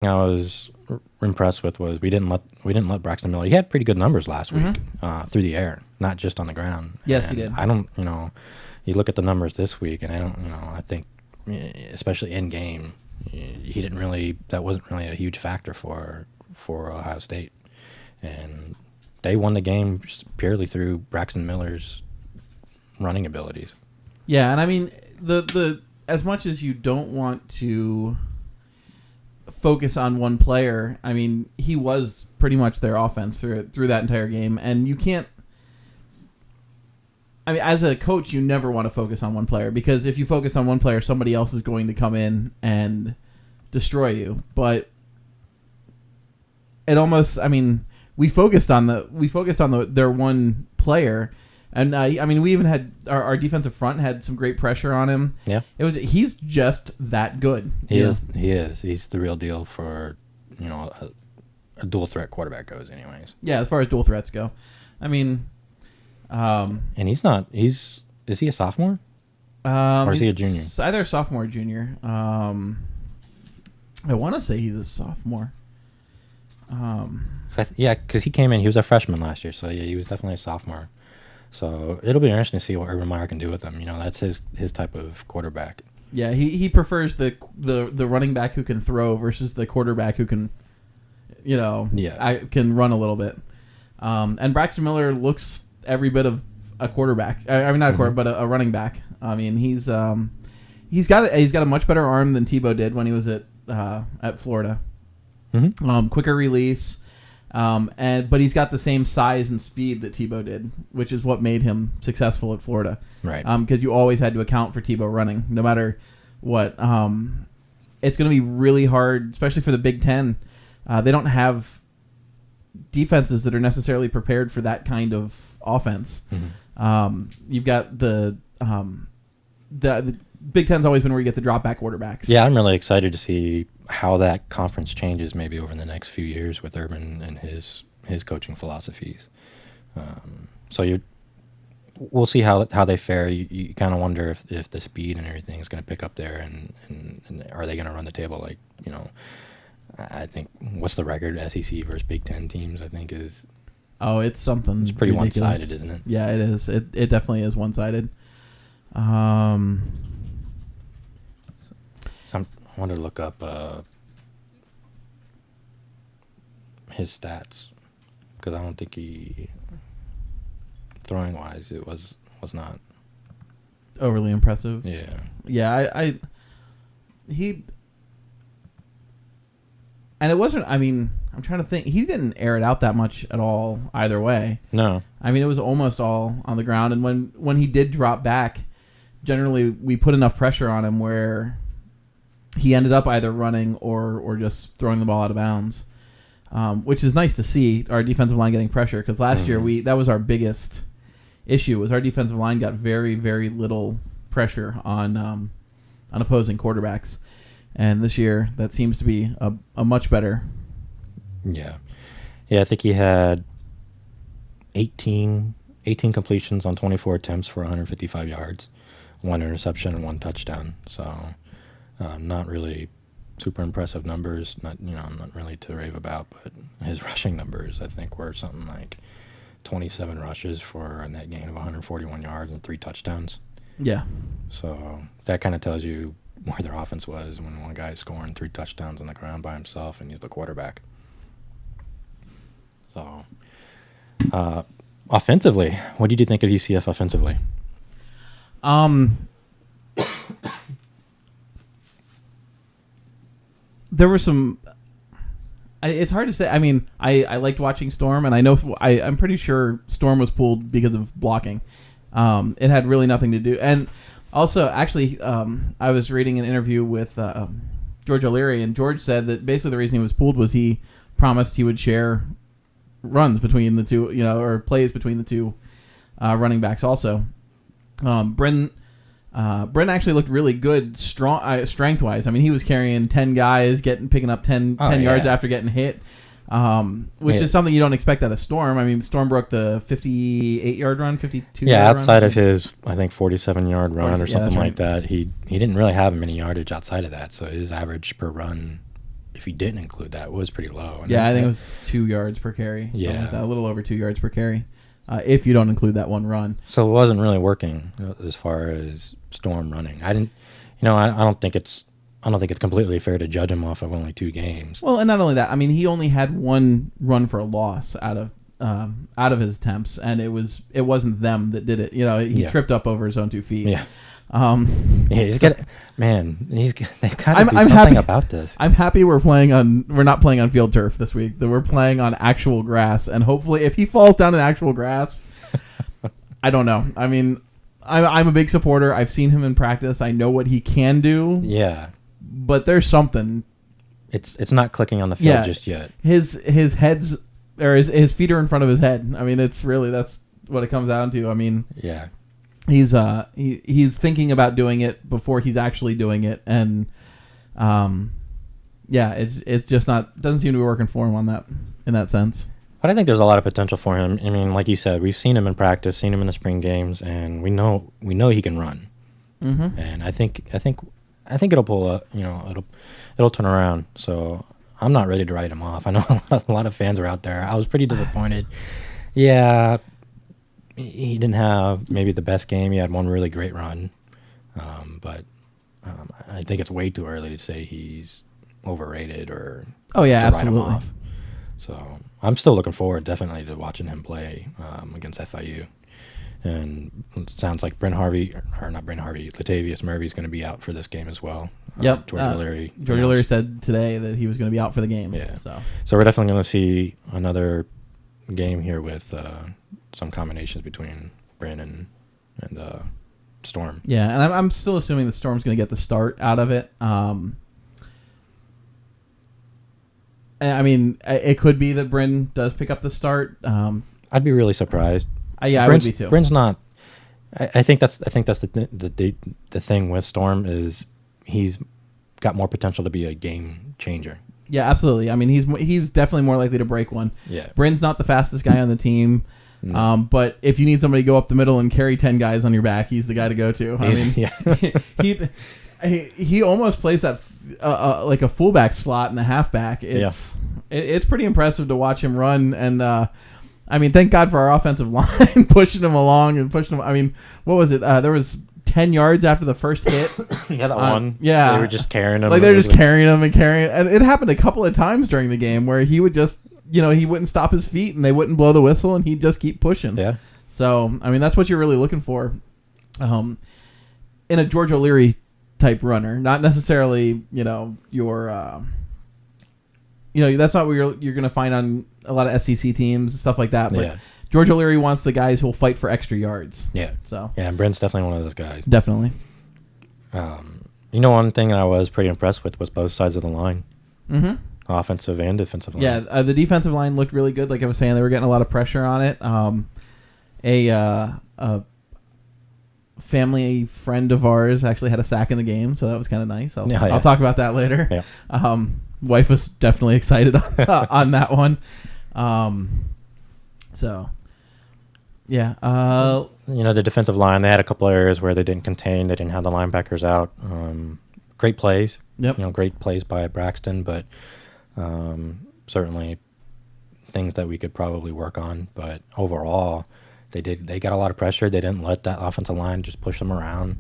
I was impressed with was we didn't let Braxton Miller. He had pretty good numbers last week through the air, not just on the ground. Yes, and he did. I don't, you look at the numbers this week, and I don't, I think, especially in game, he didn't really. That wasn't really a huge factor for Ohio State, and they won the game just purely through Braxton Miller's running abilities. Yeah, and I mean the as much as you don't want to focus on one player, I mean he was pretty much their offense through that entire game, and you can't. I mean, as a coach, you never want to focus on one player because if you focus on one player, somebody else is going to come in and destroy you. But it almost, I mean, we focused on their one player, and I mean, we even had our defensive front had some great pressure on him. Yeah, He's just that good. He is. He's the real deal for a dual threat quarterback goes, anyways. Yeah, as far as dual threats go, I mean. And he's not. Is he a sophomore? Or is he a junior? Either a sophomore or junior. I want to say he's a sophomore. Because he came in. He was a freshman last year, so yeah, he was definitely a sophomore. So it'll be interesting to see what Urban Meyer can do with him. That's his type of quarterback. Yeah, he prefers the running back who can throw versus the quarterback who can, can run a little bit. And Braxton Miller looks every bit of a quarterback. I mean, not a quarterback, but a running back. I mean, he's got a much better arm than Tebow did when he was at Florida. Mm-hmm. Quicker release, but he's got the same size and speed that Tebow did, which is what made him successful at Florida. Right. Because you always had to account for Tebow running, no matter what. It's going to be really hard, especially for the Big Ten. They don't have defenses that are necessarily prepared for that kind of offense. Mm-hmm. You've got the Big Ten's always been where you get the drop back quarterbacks. Yeah, I'm really excited to see how that conference changes maybe over the next few years with Urban and his coaching philosophies. We'll see how they fare. You kind of wonder if the speed and everything is going to pick up there, and are they going to run the table like I think what's the record SEC versus Big Ten teams? I think is. Oh, it's something. It's pretty ridiculous. one-sided, isn't it? Yeah, it is. It definitely is one-sided. So I wanted to look up his stats because I don't think he throwing-wise it was not overly impressive. Yeah. Yeah, he. And it wasn't, I mean, I'm trying to think. He didn't air it out that much at all either way. No. I mean, it was almost all on the ground. And when he did drop back, generally we put enough pressure on him where he ended up either running or just throwing the ball out of bounds, which is nice to see, our defensive line getting pressure. Because last year, that was our biggest issue, was our defensive line got very, very little pressure on opposing quarterbacks. And this year, that seems to be a much better. Yeah. Yeah, I think he had 18 completions on 24 attempts for 155 yards, 1 interception and 1 touchdown. So not really super impressive numbers, not really to rave about, but his rushing numbers I think were something like 27 rushes for a net gain of 141 yards and 3 touchdowns. Yeah. So that kind of tells you where their offense was when one guy's scoring 3 touchdowns on the ground by himself and he's the quarterback. So, offensively, what did you think of UCF offensively? There were some. It's hard to say. I mean, I liked watching Storm, and I know I'm pretty sure Storm was pulled because of blocking. It had really nothing to do, and also actually, I was reading an interview with George O'Leary, and George said that basically the reason he was pulled was he promised he would share runs between the two, or plays between the two running backs. Also, Brent actually looked really good, strength wise. I mean, he was carrying 10 guys, picking up 10 yards after getting hit, which is something you don't expect out of Storm. I mean, Storm broke the 58-yard run, 52. Yeah, outside of his, I think 47-yard run or something like that, he didn't really have many yardage outside of that. So his average per run if you didn't include that, was pretty low. And Yeah, I think it was 2 yards per carry. Yeah. Like that, a little over 2 yards per carry. If you don't include that one run. So it wasn't really working as far as Storm running. I don't think it's completely fair to judge him off of only 2 games. Well, and not only that, I mean, he only had one run for a loss out of his attempts, and it wasn't them that did it. He tripped up over his own 2 feet. Yeah. They've got to do I'm something happy about this. I'm happy we're not playing on field turf this week. That we're playing on actual grass, and hopefully, if he falls down in actual grass, I don't know. I mean, I'm a big supporter. I've seen him in practice. I know what he can do. Yeah, but there's something. It's not clicking on the field just yet. His head's or his feet are in front of his head. I mean, that's what it comes down to. I mean, yeah. He's thinking about doing it before he's actually doing it, and it's just doesn't seem to be working for him in that sense. But I think there's a lot of potential for him. I mean, like you said, we've seen him in practice, seen him in the spring games, and we know he can run. Mm-hmm. And I think it'll pull up. It'll turn around. So I'm not ready to write him off. I know a lot of fans are out there. I was pretty disappointed. Yeah. He didn't have maybe the best game. He had one really great run. But I think it's way too early to say he's overrated or to write absolutely. him off. So I'm still looking forward definitely to watching him play against FIU. And it sounds like Latavius Murray's going to be out for this game as well. Yep. George O'Leary said today that he was going to be out for the game. Yeah. So we're definitely going to see another game here with some combinations between Brandon and Storm. Yeah, and I'm still assuming the Storm's going to get the start out of it. I mean, it could be that Bryn does pick up the start. I'd be really surprised. I would be too. Bryn's not. I think that's the thing with Storm is he's got more potential to be a game changer. Yeah, absolutely. I mean, he's definitely more likely to break one. Yeah. Bryn's not the fastest guy on the team. No. But if you need somebody to go up the middle and carry 10 guys on your back, he's the guy to go to. I mean, he almost plays that like a fullback slot in the halfback. It's pretty impressive to watch him run. And I mean, thank God for our offensive line pushing him along and pushing him. I mean, what was it? There was 10 yards after the first hit. Yeah, that one. Yeah, they were just carrying him. Like they're just carrying him, and it happened a couple of times during the game where he would just. He wouldn't stop his feet and they wouldn't blow the whistle and he'd just keep pushing. Yeah. So, I mean, that's what you're really looking for in a George O'Leary type runner. Not necessarily, your, that's not what you're going to find on a lot of SEC teams and stuff like that. But George O'Leary wants the guys who will fight for extra yards. Yeah. So. Yeah, and Brent's definitely one of those guys. Definitely. One thing I was pretty impressed with was both sides of the line. Mm-hmm. Offensive and defensive line. Yeah, the defensive line looked really good. Like I was saying, they were getting a lot of pressure on it. A family friend of ours actually had a sack in the game, so that was kind of nice. I'll talk about that later. Yeah. Wife was definitely excited on that one. So, yeah. The defensive line, they had a couple areas where they didn't contain. They didn't have the linebackers out. Great plays. Yep. Great plays by Braxton, but certainly things that we could probably work on. But overall, they got a lot of pressure. They didn't let that offensive line just push them around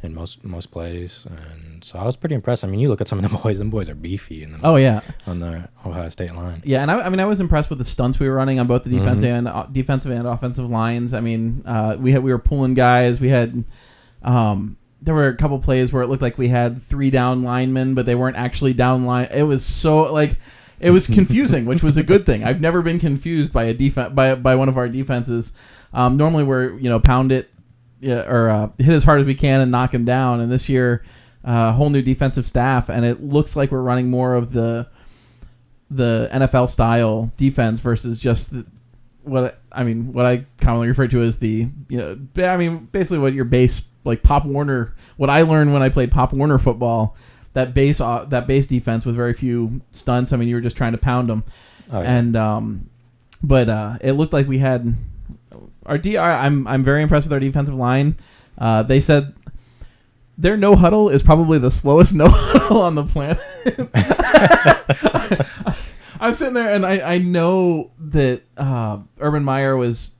in most plays. And so I was pretty impressed. I mean, you look at some of the boys, them boys are beefy. On the Ohio State line. Yeah, and I was impressed with the stunts we were running on both the defensive and offensive lines. I mean, we were pulling guys. We had there were a couple plays where it looked like we had 3 down linemen, but they weren't actually down line. It was so it was confusing, which was a good thing. I've never been confused by by one of our defenses. Normally we're pound it or hit as hard as we can and knock him down. And this year, whole new defensive staff, and it looks like we're running more of the NFL style defense versus just what I commonly refer to as basically what your base. Like Pop Warner, what I learned when I played Pop Warner football, that base defense with very few stunts. I mean, you were just trying to pound them, and but it looked like we had our I'm very impressed with our defensive line. They said their no huddle is probably the slowest no huddle on the planet. I'm sitting there and I know that Urban Meyer was,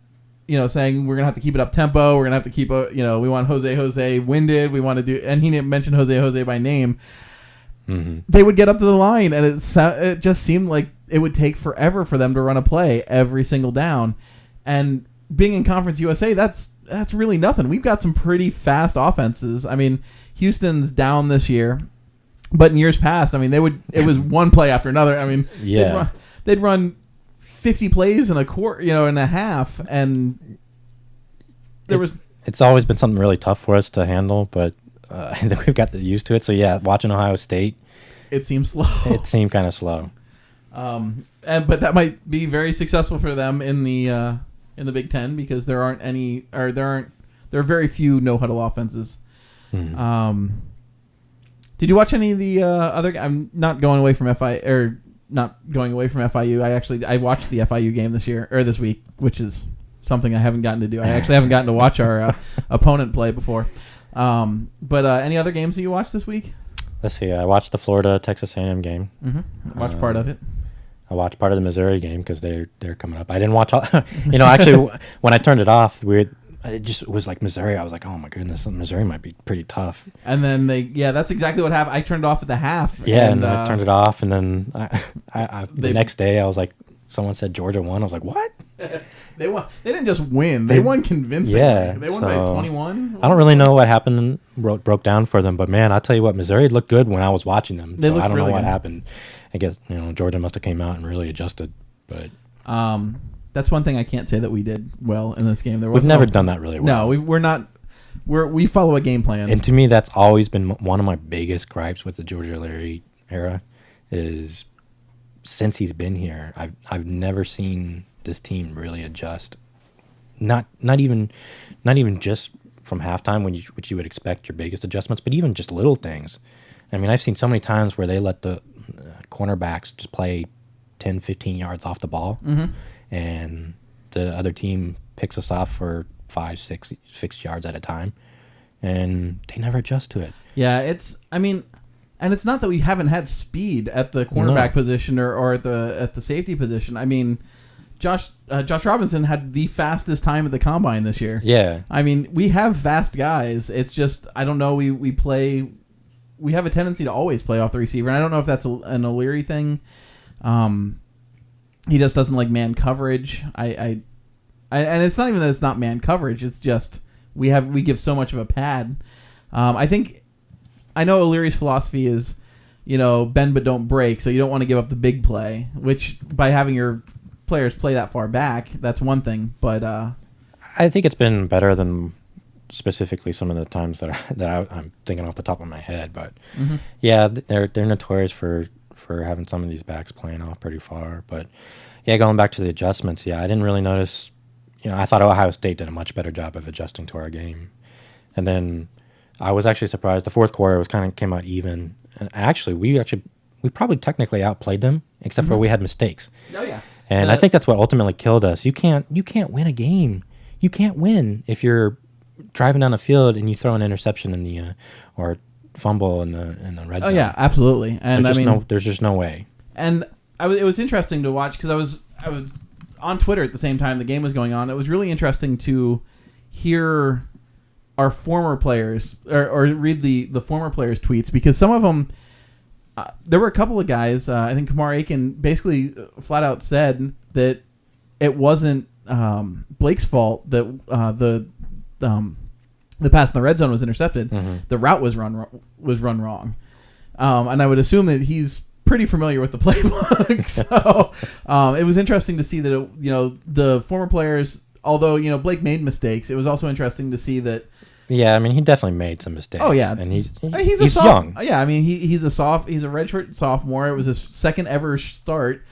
saying we're gonna have to keep it up tempo. We're gonna have to keep we want Jose winded. We want to do, and he didn't mention Jose by name. Mm-hmm. They would get up to the line, and it just seemed like it would take forever for them to run a play every single down. And being in Conference USA, that's really nothing. We've got some pretty fast offenses. I mean, Houston's down this year, but in years past, I mean, it was one play after another. I mean, yeah, they'd run 50 plays in a quarter, in a half, and it's always been something really tough for us to handle, but I think we've got used to it. So yeah, watching Ohio State, it seems slow. It seemed kind of slow. But that might be very successful for them in the Big Ten, because there are very few no huddle offenses. Mm-hmm. Did you watch any of the other? I'm not going away from FIU. I watched the FIU game this week, which is something I haven't gotten to do. I actually haven't gotten to watch our opponent play before. But any other games that you watched this week? Let's see. I watched the Florida Texas A&M game. Mm-hmm. Watched part of it. I watched part of the Missouri game because they're coming up. I didn't watch all. Actually, when I turned it off, it was like Missouri. I was like, oh my goodness, Missouri might be pretty tough. And then that's exactly what happened. I turned it off at the half. Yeah, and I turned it off, and then the next day I was like, someone said Georgia won. I was like, what? They won. They didn't just win. They won convincingly. Yeah, they won by 21. I don't really know what happened, broke down for them, but man, I'll tell you what, Missouri looked good when I was watching them. I don't really know what good. happened. I guess Georgia must have came out and really adjusted, but that's one thing I can't say that we did well in this game. We've never done that really well. No, we're not. We follow a game plan, and to me, that's always been one of my biggest gripes with the Georgia Larry era. Is since he's been here, I've never seen this team really adjust. Not even just from halftime, which you would expect your biggest adjustments, but even just little things. I mean, I've seen so many times where they let the cornerbacks just play 10, 15 yards off the ball, mm-hmm. and the other team picks us off for 5, 6 yards at a time, and they never adjust to it. Yeah, and it's not that we haven't had speed at the cornerback position or at the safety position. I mean, Josh Robinson had the fastest time at the combine this year. Yeah. I mean, we have fast guys. It's just, I don't know, we have a tendency to always play off the receiver, and I don't know if that's an O'Leary thing. He just doesn't like man coverage. And it's not even that it's not man coverage. It's just we give so much of a pad. I know O'Leary's philosophy is, bend but don't break, so you don't want to give up the big play, which by having your players play that far back, that's one thing. But I think it's been better than specifically some of the times that I'm thinking off the top of my head. But mm-hmm. yeah, they're notorious for having some of these backs playing off pretty far. But yeah, going back to the adjustments, I didn't really notice. I thought Ohio State did a much better job of adjusting to our game, and then I was actually surprised. The fourth quarter came out even, and we probably technically outplayed them, except mm-hmm. for we had mistakes. Oh yeah, and I think that's what ultimately killed us. You can't win a game. You can't win if you're driving down the field and you throw an interception or fumble in the red zone. Oh yeah, absolutely. And there's just no way. And it was interesting to watch because I was on Twitter at the same time the game was going on. It was really interesting to hear our former players or read the former players' tweets, because some of them, there were a couple of guys, I think Kamar Aiken basically flat out said that it wasn't Blake's fault that the pass in the red zone was intercepted. Mm-hmm. The route was run wrong, and I would assume that he's pretty familiar with the playbook. So it was interesting to see that the former players, although Blake made mistakes, it was also interesting to see that. Yeah, I mean, he definitely made some mistakes. Oh yeah, and he's young. young. Yeah, I mean he's a redshirt sophomore. It was his second ever start.